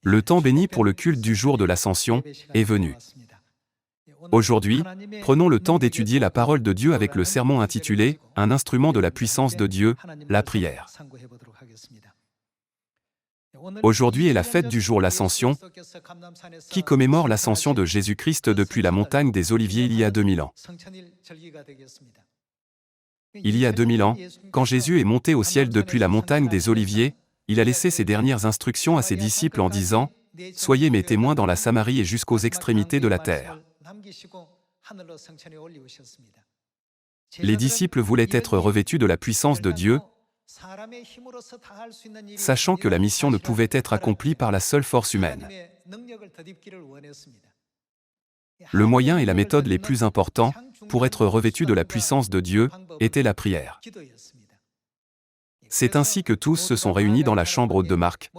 Le temps béni pour le culte du jour de l'Ascension est venu. Aujourd'hui, prenons le temps d'étudier la parole de Dieu avec le sermon intitulé « Un instrument de la puissance de Dieu, la prière ». Aujourd'hui est la fête du jour l'Ascension, qui commémore l'ascension de Jésus-Christ depuis la montagne des Oliviers il y a 2000 ans. Il y a 2000 ans, quand Jésus est monté au ciel depuis la montagne des Oliviers, il a laissé ses dernières instructions à ses disciples en disant « Soyez mes témoins dans la Samarie et jusqu'aux extrémités de la terre ». Les disciples voulaient être revêtus de la puissance de Dieu, sachant que la mission ne pouvait être accomplie par la seule force humaine. Le moyen et la méthode les plus importants, pour être revêtus de la puissance de Dieu, étaient la prière. C'est ainsi que tous se sont réunis dans la chambre haute de Marc,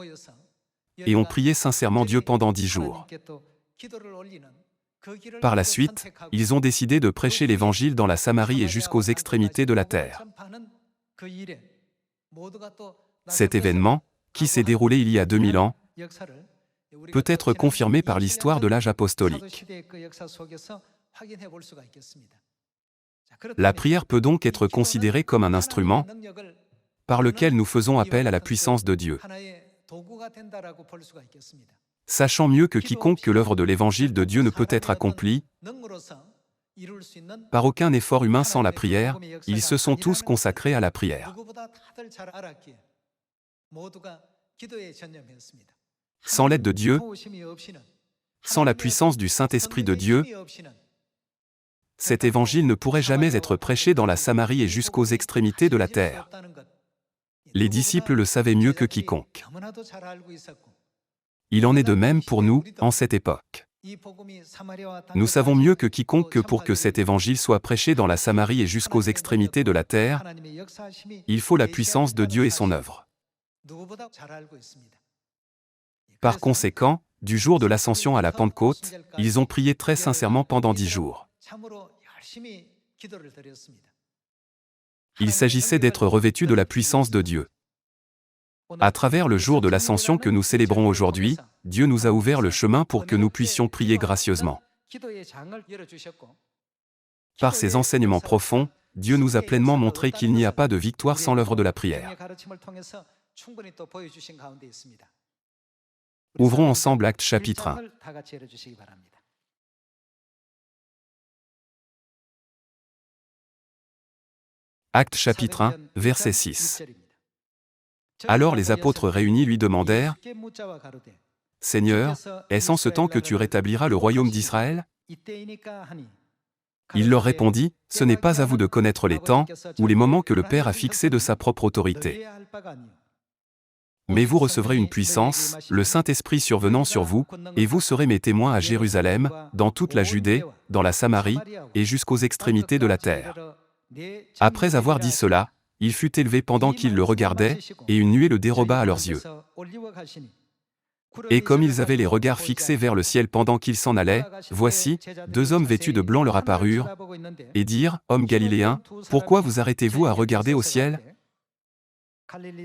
et ont prié sincèrement Dieu pendant 10 jours. Par la suite, ils ont décidé de prêcher l'Évangile dans la Samarie et jusqu'aux extrémités de la terre. Cet événement, qui s'est déroulé il y a 2000 ans, peut être confirmé par l'histoire de l'âge apostolique. La prière peut donc être considérée comme un instrument par lequel nous faisons appel à la puissance de Dieu. Sachant mieux que quiconque que l'œuvre de l'Évangile de Dieu ne peut être accomplie par aucun effort humain sans la prière, ils se sont tous consacrés à la prière. Sans l'aide de Dieu, sans la puissance du Saint-Esprit de Dieu, cet évangile ne pourrait jamais être prêché dans la Samarie et jusqu'aux extrémités de la terre. Les disciples le savaient mieux que quiconque. Il en est de même pour nous, en cette époque. Nous savons mieux que quiconque que pour que cet évangile soit prêché dans la Samarie et jusqu'aux extrémités de la terre, il faut la puissance de Dieu et son œuvre. Par conséquent, du jour de l'Ascension à la Pentecôte, ils ont prié très sincèrement pendant 10 jours. Il s'agissait d'être revêtus de la puissance de Dieu. À travers le jour de l'Ascension que nous célébrons aujourd'hui, Dieu nous a ouvert le chemin pour que nous puissions prier gracieusement. Par ses enseignements profonds, Dieu nous a pleinement montré qu'il n'y a pas de victoire sans l'œuvre de la prière. Ouvrons ensemble Actes chapitre 1. Actes chapitre 1, verset 6. Alors les apôtres réunis lui demandèrent « Seigneur, est-ce en ce temps que tu rétabliras le royaume d'Israël » Il leur répondit « Ce n'est pas à vous de connaître les temps ou les moments que le Père a fixés de sa propre autorité. Mais vous recevrez une puissance, le Saint-Esprit survenant sur vous, et vous serez mes témoins à Jérusalem, dans toute la Judée, dans la Samarie, et jusqu'aux extrémités de la terre. » Après avoir dit cela, il fut élevé pendant qu'ils le regardaient, et une nuée le déroba à leurs yeux. Et comme ils avaient les regards fixés vers le ciel pendant qu'ils s'en allaient, voici, 2 hommes vêtus de blanc leur apparurent, et dirent, « Hommes galiléens, pourquoi vous arrêtez-vous à regarder au ciel ?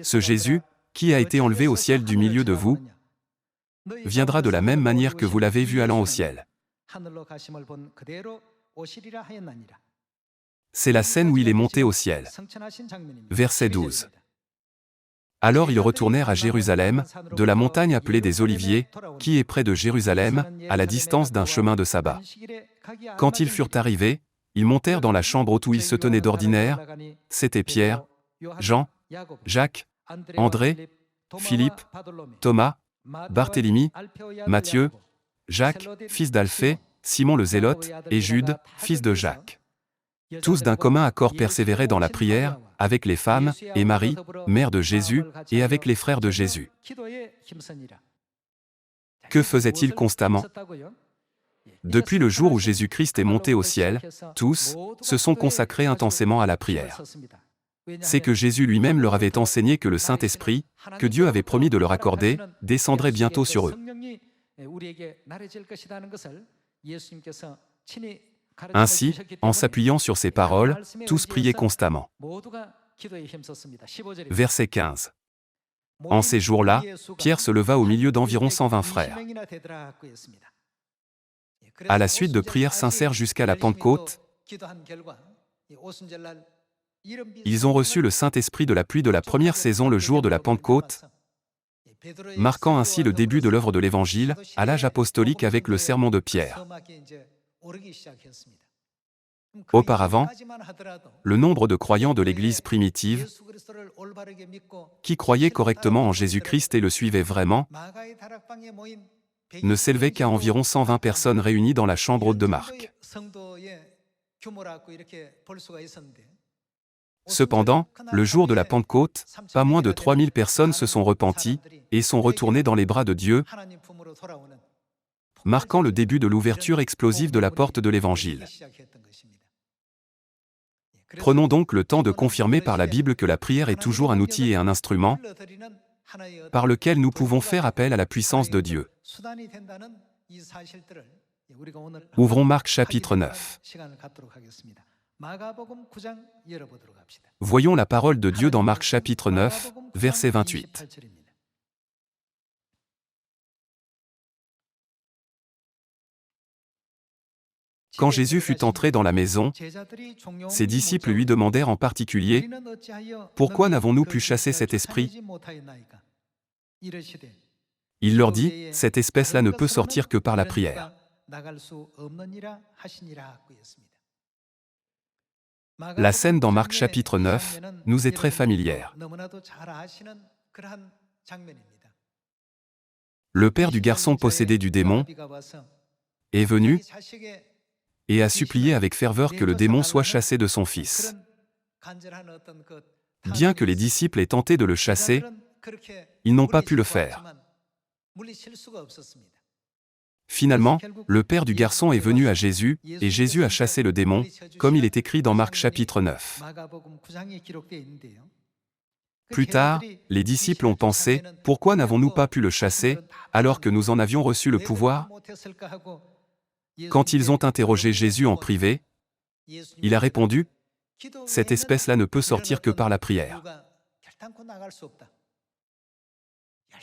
Ce Jésus, qui a été enlevé au ciel du milieu de vous, viendra de la même manière que vous l'avez vu allant au ciel. » C'est la scène où il est monté au ciel. Verset 12. Alors ils retournèrent à Jérusalem, de la montagne appelée des Oliviers, qui est près de Jérusalem, à la distance d'un chemin de sabbat. Quand ils furent arrivés, ils montèrent dans la chambre où ils se tenaient d'ordinaire. C'étaient Pierre, Jean, Jacques, André, Philippe, Thomas, Barthélemy, Matthieu, Jacques, fils d'Alphée, Simon le Zélote, et Jude, fils de Jacques. Tous d'un commun accord persévéraient dans la prière, avec les femmes, et Marie, mère de Jésus, et avec les frères de Jésus. Que faisaient-ils constamment ? Depuis le jour où Jésus-Christ est monté au ciel, tous se sont consacrés intensément à la prière. C'est que Jésus lui-même leur avait enseigné que le Saint-Esprit, que Dieu avait promis de leur accorder, descendrait bientôt sur eux. Ainsi, en s'appuyant sur ces paroles, tous priaient constamment. Verset 15. En ces jours-là, Pierre se leva au milieu d'environ 120 frères. À la suite de prières sincères jusqu'à la Pentecôte, ils ont reçu le Saint-Esprit de la pluie de la première saison le jour de la Pentecôte, marquant ainsi le début de l'œuvre de l'Évangile, à l'âge apostolique avec le sermon de Pierre. Auparavant, le nombre de croyants de l'Église primitive, qui croyaient correctement en Jésus-Christ et le suivaient vraiment, ne s'élevait qu'à environ 120 personnes réunies dans la chambre haute de Marc. Cependant, le jour de la Pentecôte, pas moins de 3000 personnes se sont repenties et sont retournées dans les bras de Dieu, marquant le début de l'ouverture explosive de la porte de l'Évangile. Prenons donc le temps de confirmer par la Bible que la prière est toujours un outil et un instrument par lequel nous pouvons faire appel à la puissance de Dieu. Ouvrons Marc chapitre 9. Voyons la parole de Dieu dans Marc chapitre 9, verset 28. Quand Jésus fut entré dans la maison, ses disciples lui demandèrent en particulier « Pourquoi n'avons-nous pu chasser cet esprit ?» Il leur dit « Cette espèce-là ne peut sortir que par la prière. » La scène dans Marc chapitre 9 nous est très familière. Le père du garçon possédé du démon est venu et a supplié avec ferveur que le démon soit chassé de son fils. Bien que les disciples aient tenté de le chasser, ils n'ont pas pu le faire. Finalement, le père du garçon est venu à Jésus, et Jésus a chassé le démon, comme il est écrit dans Marc chapitre 9. Plus tard, les disciples ont pensé, « Pourquoi n'avons-nous pas pu le chasser, alors que nous en avions reçu le pouvoir ?» Quand ils ont interrogé Jésus en privé, il a répondu, « Cette espèce-là ne peut sortir que par la prière. »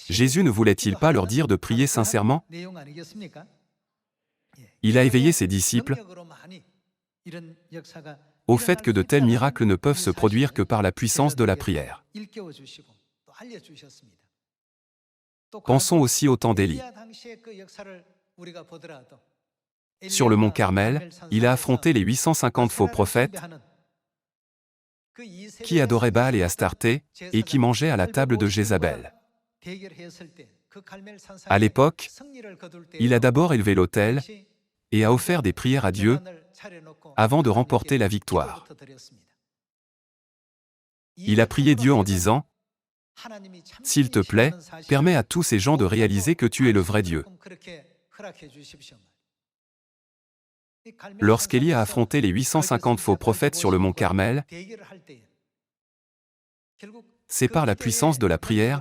Jésus ne voulait-il pas leur dire de prier sincèrement? Il a éveillé ses disciples au fait que de tels miracles ne peuvent se produire que par la puissance de la prière. Pensons aussi au temps d'Élie. Sur le mont Carmel, il a affronté les 850 faux prophètes qui adoraient Baal et Astarté et qui mangeaient à la table de Jézabel. À l'époque, il a d'abord élevé l'autel et a offert des prières à Dieu avant de remporter la victoire. Il a prié Dieu en disant « S'il te plaît, permets à tous ces gens de réaliser que tu es le vrai Dieu. » Lorsqu'Élie a affronté les 850 faux prophètes sur le mont Carmel, c'est par la puissance de la prière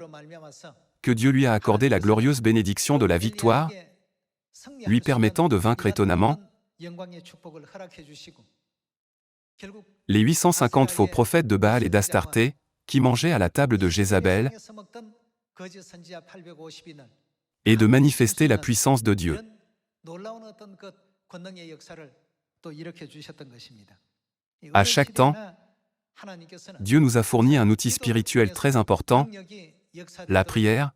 que Dieu lui a accordé la glorieuse bénédiction de la victoire, lui permettant de vaincre étonnamment les 850 faux prophètes de Baal et d'Astarté, qui mangeaient à la table de Jézabel, et de manifester la puissance de Dieu. À chaque temps, Dieu nous a fourni un outil spirituel très important, la prière,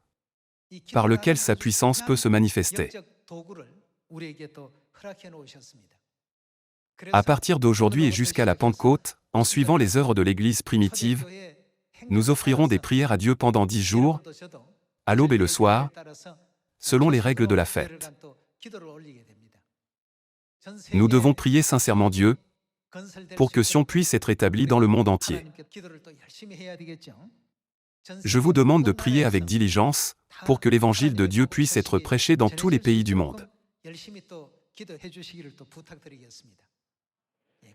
par lequel sa puissance peut se manifester. À partir d'aujourd'hui et jusqu'à la Pentecôte, en suivant les œuvres de l'Église primitive, nous offrirons des prières à Dieu pendant 10 jours, à l'aube et le soir, selon les règles de la fête. Nous devons prier sincèrement Dieu, pour que Sion puisse être établi dans le monde entier. Je vous demande de prier avec diligence, pour que l'Évangile de Dieu puisse être prêché dans tous les pays du monde.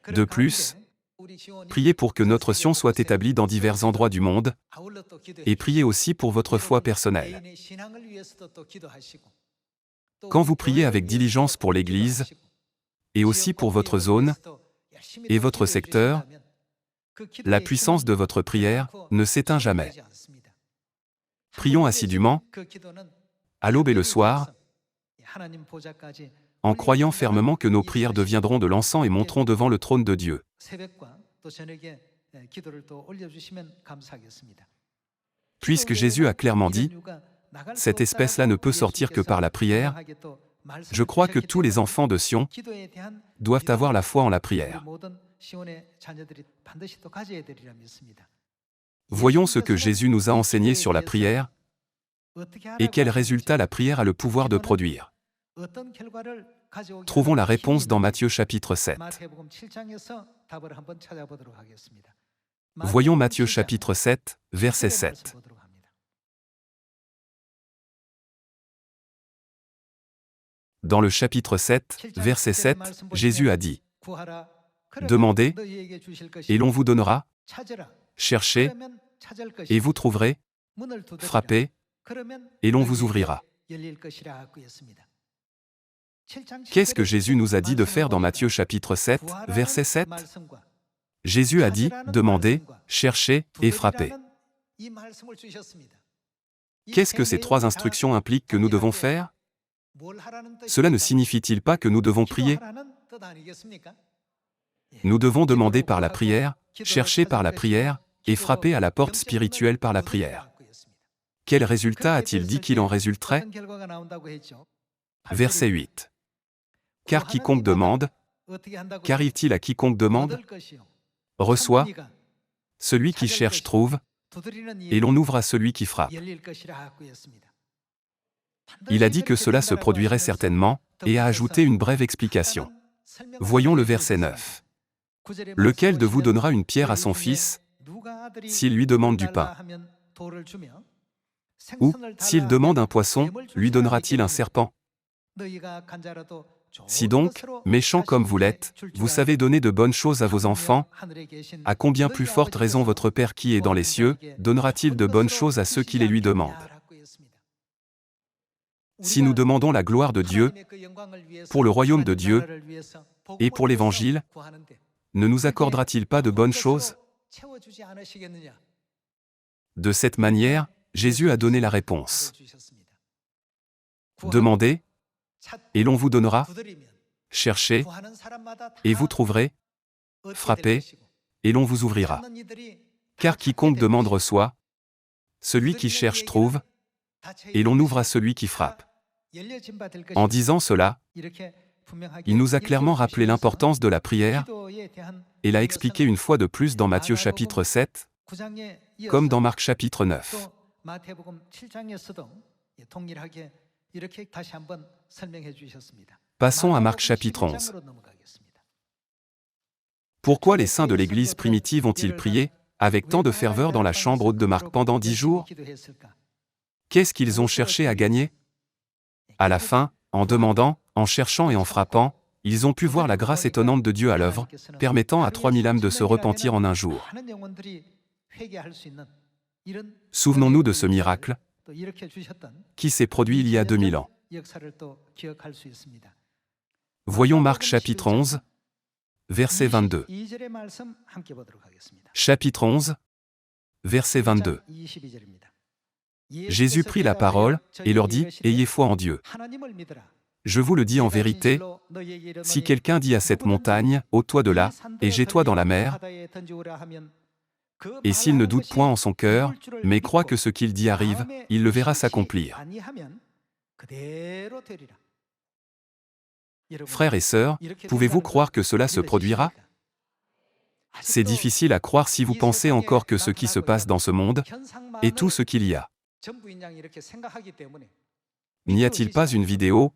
De plus, priez pour que notre Sion soit établie dans divers endroits du monde, et priez aussi pour votre foi personnelle. Quand vous priez avec diligence pour l'Église, et aussi pour votre zone, et votre secteur, la puissance de votre prière ne s'éteint jamais. Prions assidûment, à l'aube et le soir, en croyant fermement que nos prières deviendront de l'encens et monteront devant le trône de Dieu. Puisque Jésus a clairement dit, cette espèce-là ne peut sortir que par la prière, je crois que tous les enfants de Sion doivent avoir la foi en la prière. Voyons ce que Jésus nous a enseigné sur la prière et quel résultat la prière a le pouvoir de produire. Trouvons la réponse dans Matthieu chapitre 7. Voyons Matthieu chapitre 7, verset 7. Dans le chapitre 7, verset 7, Jésus a dit, « Demandez, et l'on vous donnera, cherchez, et vous trouverez, frappez, et l'on vous ouvrira. » Qu'est-ce que Jésus nous a dit de faire dans Matthieu chapitre 7, verset 7? Jésus a dit, « Demandez, cherchez et frappez. » Qu'est-ce que ces trois instructions impliquent que nous devons faire? Cela ne signifie-t-il pas que nous devons prier? Nous devons demander par la prière, chercher par la prière, et frapper à la porte spirituelle par la prière. Quel résultat a-t-il dit qu'il en résulterait? Verset 8. Car quiconque demande, qu'arrive-t-il à quiconque demande? Reçoit, celui qui cherche trouve, et l'on ouvre à celui qui frappe. Il a dit que cela se produirait certainement, et a ajouté une brève explication. Voyons le verset 9. Lequel de vous donnera une pierre à son fils, s'il lui demande du pain? Ou, s'il demande un poisson, lui donnera-t-il un serpent? Si donc, méchants comme vous l'êtes, vous savez donner de bonnes choses à vos enfants, à combien plus forte raison votre Père qui est dans les cieux, donnera-t-il de bonnes choses à ceux qui les lui demandent? Si nous demandons la gloire de Dieu, pour le royaume de Dieu, et pour l'Évangile, ne nous accordera-t-il pas de bonnes choses? De cette manière, Jésus a donné la réponse. Demandez, et l'on vous donnera. Cherchez, et vous trouverez. Frappez, et l'on vous ouvrira. Car quiconque demande reçoit, celui qui cherche trouve, et l'on ouvre à celui qui frappe. En disant cela, il nous a clairement rappelé l'importance de la prière, et l'a expliqué une fois de plus dans Matthieu chapitre 7, comme dans Marc chapitre 9. Passons à Marc chapitre 11. Pourquoi les saints de l'Église primitive ont-ils prié, avec tant de ferveur dans la chambre haute de Marc pendant 10 jours? Qu'est-ce qu'ils ont cherché à gagner? À la fin, en demandant, en cherchant et en frappant, ils ont pu voir la grâce étonnante de Dieu à l'œuvre, permettant à 3000 âmes de se repentir en un jour. Souvenons-nous de ce miracle, qui s'est produit il y a 2000 ans. Voyons Marc chapitre 11, verset 22. Chapitre 11, verset 22. Jésus prit la parole et leur dit, « Ayez foi en Dieu. Je vous le dis en vérité, si quelqu'un dit à cette montagne, ôte-toi de là, et jette-toi dans la mer, et s'il ne doute point en son cœur, mais croit que ce qu'il dit arrive, il le verra s'accomplir. » Frères et sœurs, pouvez-vous croire que cela se produira? C'est difficile à croire si vous pensez encore que ce qui se passe dans ce monde est tout ce qu'il y a. N'y a-t-il pas une vidéo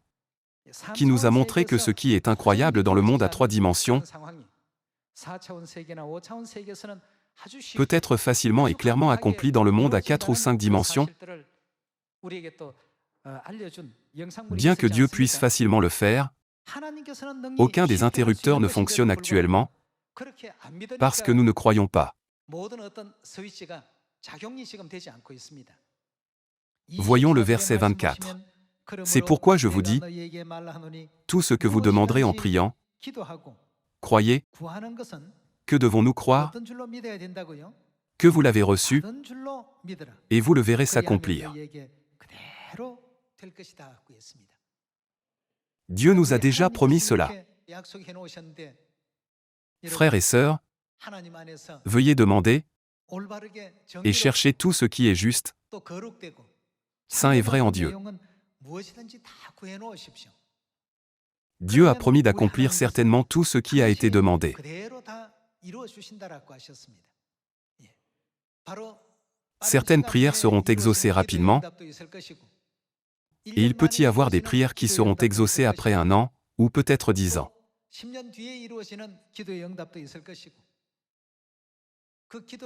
qui nous a montré que ce qui est incroyable dans le monde à 3 dimensions peut être facilement et clairement accompli dans le monde à 4 ou 5 dimensions? Bien que Dieu puisse facilement le faire, aucun des interrupteurs ne fonctionne actuellement parce que nous ne croyons pas. Voyons le verset 24. C'est pourquoi je vous dis, tout ce que vous demanderez en priant, croyez. Que devons-nous croire? que vous l'avez reçu, et vous le verrez s'accomplir. Dieu nous a déjà promis cela. Frères et sœurs, veuillez demander et chercher tout ce qui est juste, saint et vrai en Dieu. Dieu a promis d'accomplir certainement tout ce qui a été demandé. Certaines prières seront exaucées rapidement, et il peut y avoir des prières qui seront exaucées après 1 an, ou peut-être 10 ans.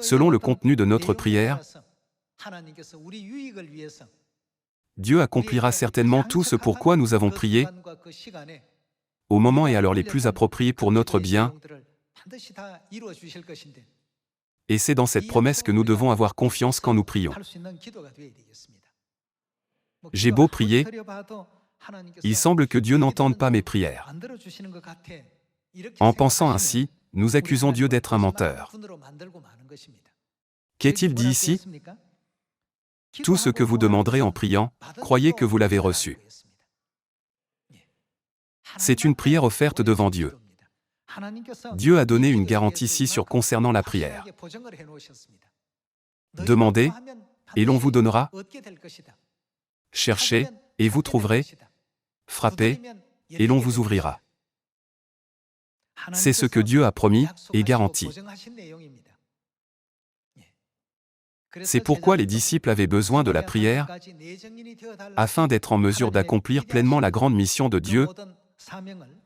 Selon le contenu de notre prière, Dieu accomplira certainement tout ce pour quoi nous avons prié, au moment et à l'heure les plus appropriés pour notre bien, et c'est dans cette promesse que nous devons avoir confiance quand nous prions. J'ai beau prier, il semble que Dieu n'entende pas mes prières. En pensant ainsi, nous accusons Dieu d'être un menteur. Qu'est-il dit ici? Tout ce que vous demanderez en priant, croyez que vous l'avez reçu. C'est une prière offerte devant Dieu. Dieu a donné une garantie ici concernant la prière. Demandez, et l'on vous donnera. Cherchez, et vous trouverez. Frappez, et l'on vous ouvrira. C'est ce que Dieu a promis et garanti. C'est pourquoi les disciples avaient besoin de la prière, afin d'être en mesure d'accomplir pleinement la grande mission de Dieu.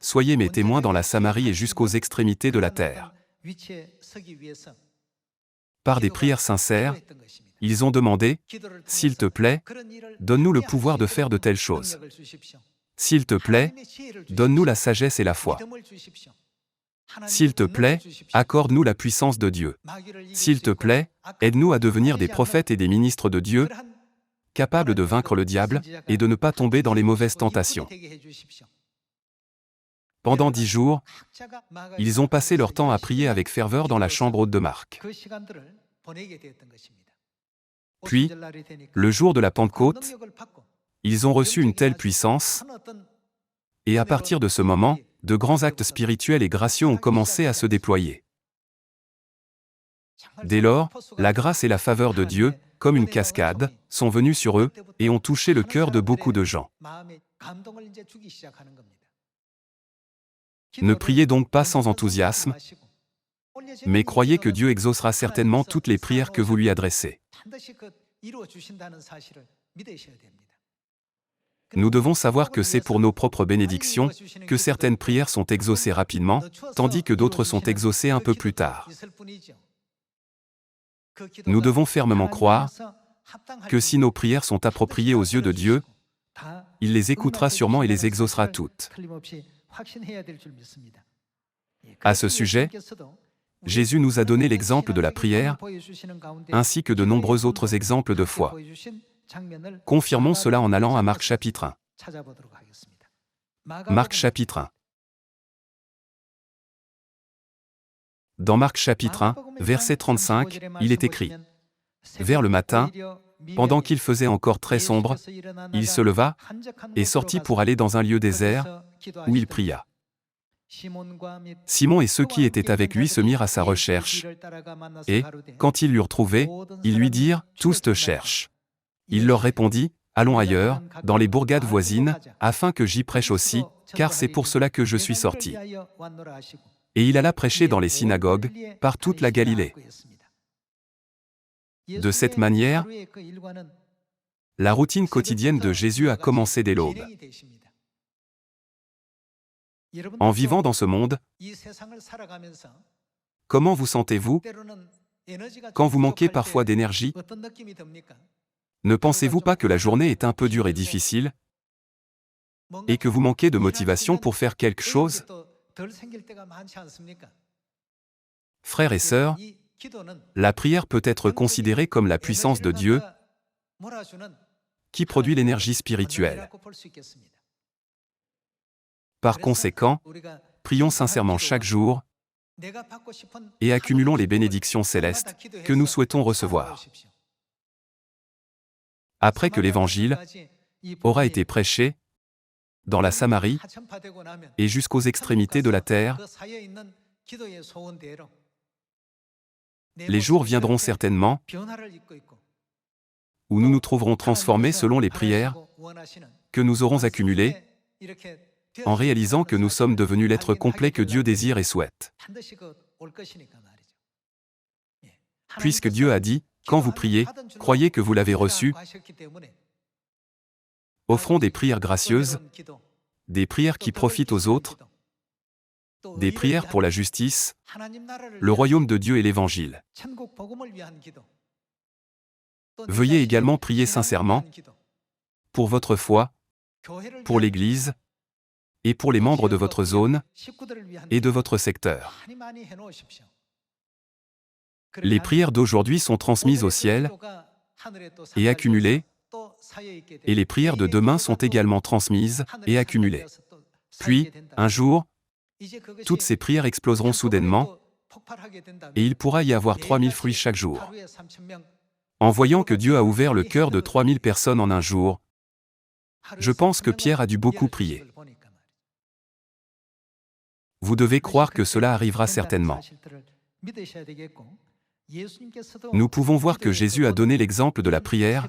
Soyez mes témoins dans la Samarie et jusqu'aux extrémités de la terre. Par des prières sincères, ils ont demandé, « S'il te plaît, donne-nous le pouvoir de faire de telles choses. S'il te plaît, donne-nous la sagesse et la foi. S'il te plaît, accorde-nous la puissance de Dieu. S'il te plaît, aide-nous à devenir des prophètes et des ministres de Dieu, capables de vaincre le diable et de ne pas tomber dans les mauvaises tentations. » Pendant 10 jours, ils ont passé leur temps à prier avec ferveur dans la chambre haute de Marc. Puis, le jour de la Pentecôte, ils ont reçu une telle puissance, et à partir de ce moment, de grands actes spirituels et gracieux ont commencé à se déployer. Dès lors, la grâce et la faveur de Dieu, comme une cascade, sont venues sur eux et ont touché le cœur de beaucoup de gens. Ne priez donc pas sans enthousiasme, mais croyez que Dieu exaucera certainement toutes les prières que vous lui adressez. Nous devons savoir que c'est pour nos propres bénédictions que certaines prières sont exaucées rapidement, tandis que d'autres sont exaucées un peu plus tard. Nous devons fermement croire que si nos prières sont appropriées aux yeux de Dieu, il les écoutera sûrement et les exaucera toutes. À ce sujet, Jésus nous a donné l'exemple de la prière, ainsi que de nombreux autres exemples de foi. Confirmons cela en allant à Marc chapitre 1. Marc chapitre 1. Dans Marc chapitre 1, verset 35, il est écrit « Vers le matin, pendant qu'il faisait encore très sombre, il se leva et sortit pour aller dans un lieu désert, où il pria. Simon et ceux qui étaient avec lui se mirent à sa recherche, et, quand ils l'eurent trouvé, ils lui dirent « Tous te cherchent ». Il leur répondit « Allons ailleurs, dans les bourgades voisines, afin que j'y prêche aussi, car c'est pour cela que je suis sorti. » Et il alla prêcher dans les synagogues, par toute la Galilée. De cette manière, la routine quotidienne de Jésus a commencé dès l'aube. En vivant dans ce monde, comment vous sentez-vous quand vous manquez parfois d'énergie? Ne pensez-vous pas que la journée est un peu dure et difficile, et que vous manquez de motivation pour faire quelque chose? Frères et sœurs, la prière peut être considérée comme la puissance de Dieu qui produit l'énergie spirituelle. Par conséquent, prions sincèrement chaque jour, et accumulons les bénédictions célestes que nous souhaitons recevoir. Après que l'Évangile aura été prêché dans la Samarie et jusqu'aux extrémités de la terre, les jours viendront certainement où nous nous trouverons transformés selon les prières que nous aurons accumulées, en réalisant que nous sommes devenus l'être complet que Dieu désire et souhaite. Puisque Dieu a dit, quand vous priez, croyez que vous l'avez reçu, offrons des prières gracieuses, des prières qui profitent aux autres, des prières pour la justice, le royaume de Dieu et l'Évangile. Veuillez également prier sincèrement pour votre foi, pour l'Église et pour les membres de votre zone et de votre secteur. Les prières d'aujourd'hui sont transmises au ciel et accumulées, et les prières de demain sont également transmises et accumulées. Puis, un jour, toutes ces prières exploseront soudainement, et il pourra y avoir 3000 fruits chaque jour. En voyant que Dieu a ouvert le cœur de 3000 personnes en un jour, je pense que Pierre a dû beaucoup prier. Vous devez croire que cela arrivera certainement. Nous pouvons voir que Jésus a donné l'exemple de la prière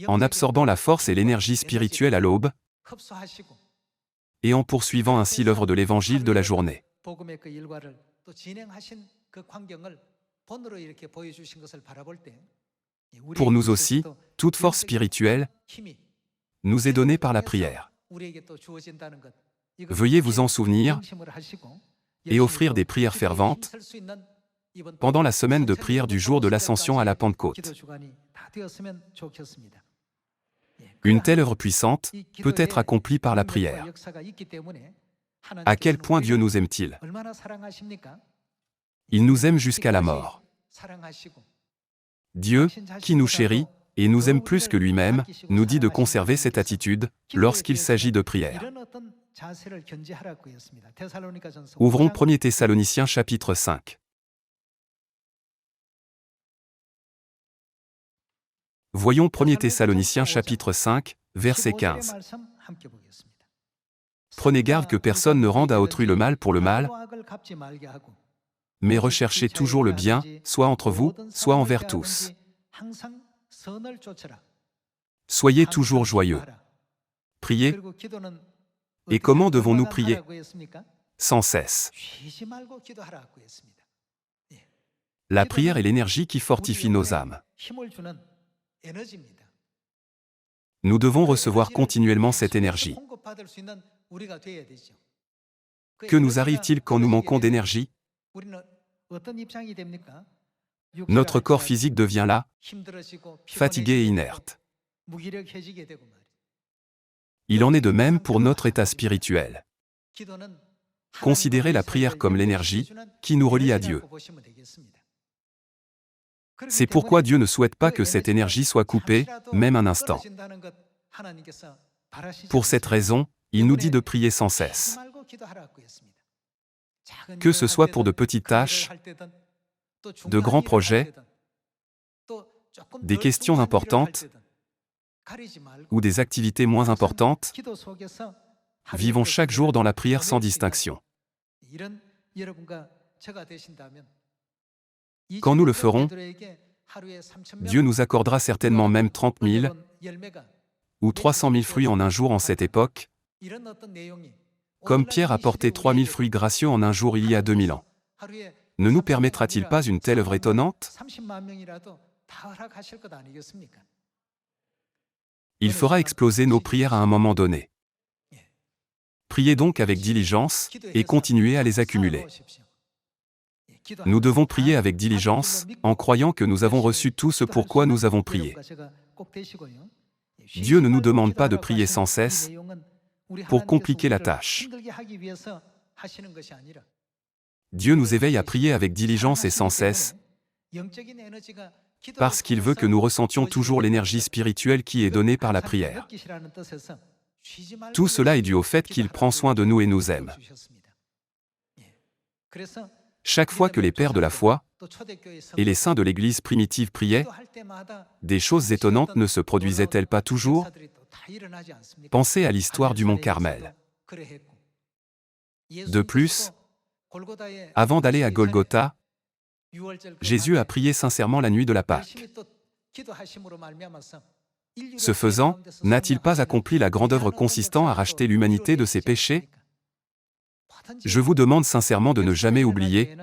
en absorbant la force et l'énergie spirituelle à l'aube et en poursuivant ainsi l'œuvre de l'Évangile de la journée. Pour nous aussi, toute force spirituelle nous est donnée par la prière. Veuillez vous en souvenir et offrir des prières ferventes pendant la semaine de prière du jour de l'Ascension à la Pentecôte. Une telle œuvre puissante peut être accomplie par la prière. À quel point Dieu nous aime-t-il? Il nous aime jusqu'à la mort. Dieu, qui nous chérit et nous aime plus que lui-même, nous dit de conserver cette attitude lorsqu'il s'agit de prière. Ouvrons 1 Thessaloniciens chapitre 5. Voyons 1 Thessaloniciens chapitre 5, verset 15. Prenez garde que personne ne rende à autrui le mal pour le mal, mais recherchez toujours le bien, soit entre vous, soit envers tous. Soyez toujours joyeux. Priez. Et comment devons-nous prier? Sans cesse. La prière est l'énergie qui fortifie nos âmes. Nous devons recevoir continuellement cette énergie. Que nous arrive-t-il quand nous manquons d'énergie? Notre corps physique devient là, fatigué et inerte. Il en est de même pour notre état spirituel. Considérez la prière comme l'énergie qui nous relie à Dieu. C'est pourquoi Dieu ne souhaite pas que cette énergie soit coupée, même un instant. Pour cette raison, il nous dit de prier sans cesse. Que ce soit pour de petites tâches, de grands projets, des questions importantes ou des activités moins importantes, vivons chaque jour dans la prière sans distinction. Quand nous le ferons, Dieu nous accordera certainement même 30 000 ou 300 000 fruits en un jour en cette époque, comme Pierre a porté 3 000 fruits gracieux en un jour il y a 2000 ans. Ne nous permettra-t-il pas une telle œuvre étonnante? Il fera exploser nos prières à un moment donné. Priez donc avec diligence et continuez à les accumuler. Nous devons prier avec diligence, en croyant que nous avons reçu tout ce pourquoi nous avons prié. Dieu ne nous demande pas de prier sans cesse pour compliquer la tâche. Dieu nous éveille à prier avec diligence et sans cesse, parce qu'il veut que nous ressentions toujours l'énergie spirituelle qui est donnée par la prière. Tout cela est dû au fait qu'il prend soin de nous et nous aime. Chaque fois que les pères de la foi et les saints de l'Église primitive priaient, des choses étonnantes ne se produisaient-elles pas toujours? Pensez à l'histoire du mont Carmel. De plus, avant d'aller à Golgotha, Jésus a prié sincèrement la nuit de la Pâque. Ce faisant, n'a-t-il pas accompli la grande œuvre consistant à racheter l'humanité de ses péchés? Je vous demande sincèrement de ne jamais oublier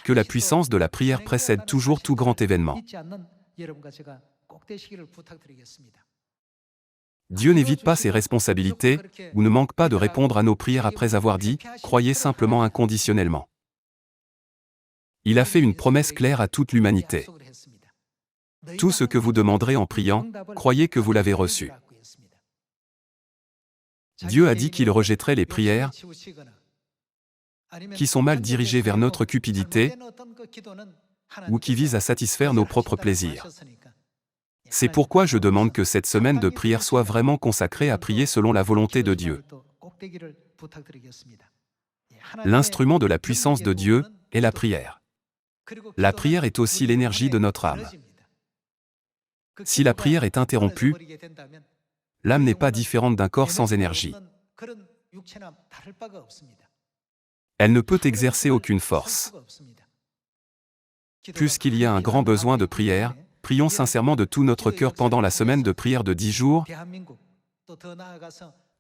que la puissance de la prière précède toujours tout grand événement. Dieu n'évite pas ses responsabilités, ou ne manque pas de répondre à nos prières après avoir dit « Croyez simplement inconditionnellement ». Il a fait une promesse claire à toute l'humanité. Tout ce que vous demanderez en priant, croyez que vous l'avez reçu. Dieu a dit qu'il rejetterait les prières qui sont mal dirigées vers notre cupidité ou qui visent à satisfaire nos propres plaisirs. C'est pourquoi je demande que cette semaine de prière soit vraiment consacrée à prier selon la volonté de Dieu. L'instrument de la puissance de Dieu est la prière. La prière est aussi l'énergie de notre âme. Si la prière est interrompue, l'âme n'est pas différente d'un corps sans énergie. Elle ne peut exercer aucune force. Puisqu'il y a un grand besoin de prière, prions sincèrement de tout notre cœur pendant la semaine de prière de 10 jours,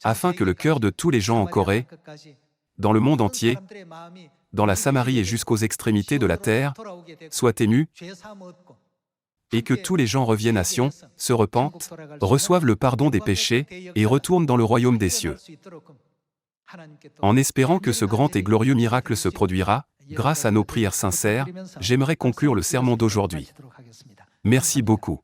afin que le cœur de tous les gens en Corée, dans le monde entier, dans la Samarie et jusqu'aux extrémités de la terre, soit ému, et que tous les gens reviennent à Sion, se repentent, reçoivent le pardon des péchés, et retournent dans le royaume des cieux. En espérant que ce grand et glorieux miracle se produira, grâce à nos prières sincères, j'aimerais conclure le sermon d'aujourd'hui. Merci beaucoup.